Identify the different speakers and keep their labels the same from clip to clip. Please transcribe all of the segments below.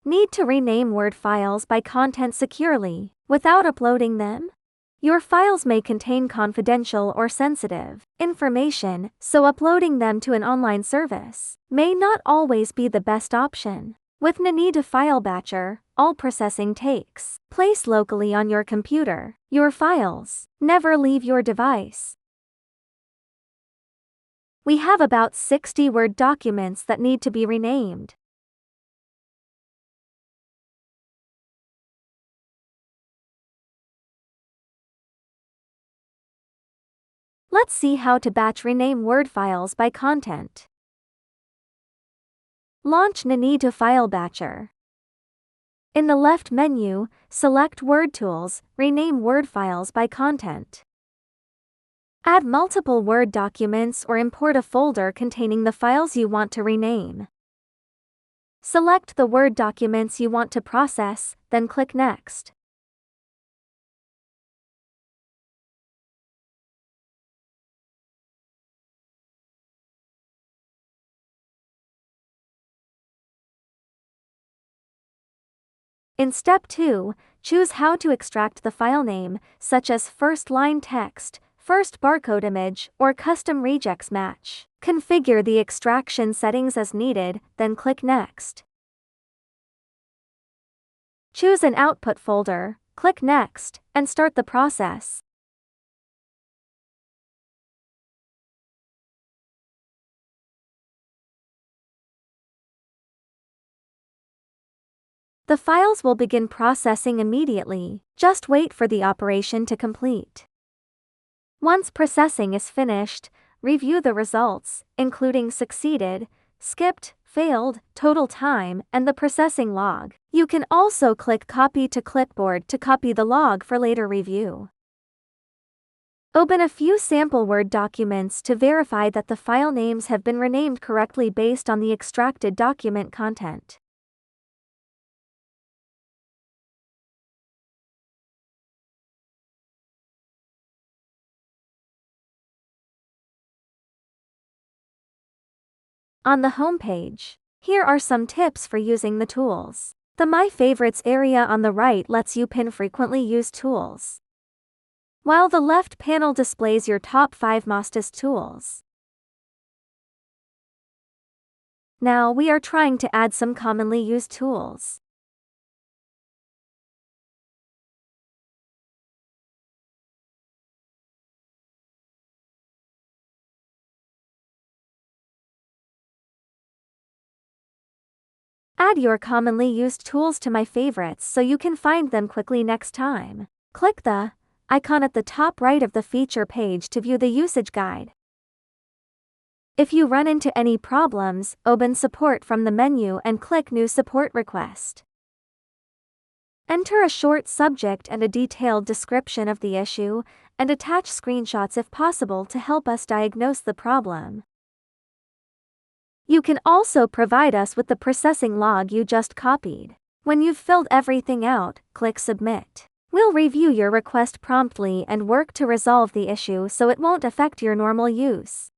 Speaker 1: Need to rename Word files by content securely without uploading them? Your files may contain confidential or sensitive information, so uploading them to an online service may not always be the best option. With Ninetu File Batcher, all processing takes place locally on your computer. Your files never leave your device. We have about 60 Word documents that need to be renamed. Let's see how to batch rename Word files by content. Launch Ninetu File Batcher. In the left menu, select Word Tools, rename Word files by content. Add multiple Word documents or import a folder containing the files you want to rename. Select the Word documents you want to process, then click Next. In Step 2, choose how to extract the file name, such as first line text, first barcode image, or custom regex match. Configure the extraction settings as needed, then click Next. Choose an output folder, click Next, and start the process. The files will begin processing immediately. Just wait for the operation to complete. Once processing is finished, review the results, including succeeded, skipped, failed, total time, and the processing log. You can also click Copy to Clipboard to copy the log for later review. Open a few sample Word documents to verify that the file names have been renamed correctly based on the extracted document content. On the home page, here are some tips for using the tools. The My Favorites area on the right lets you pin frequently used tools, while the left panel displays your top 5 mostest tools. Now we are trying to add some commonly used tools. Add your commonly used tools to My Favorites so you can find them quickly next time. Click the icon at the top right of the feature page to view the usage guide. If you run into any problems, open Support from the menu and click New Support Request. Enter a short subject and a detailed description of the issue, and attach screenshots if possible to help us diagnose the problem. You can also provide us with the processing log you just copied. When you've filled everything out, click Submit. We'll review your request promptly and work to resolve the issue so it won't affect your normal use.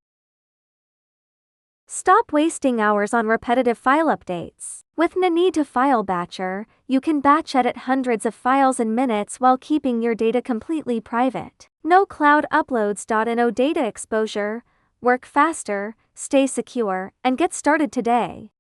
Speaker 1: Stop wasting hours on repetitive file updates. With Ninetu File Batcher, you can batch edit hundreds of files in minutes while keeping your data completely private. No cloud uploads. No data exposure. Work faster, stay secure, and get started today.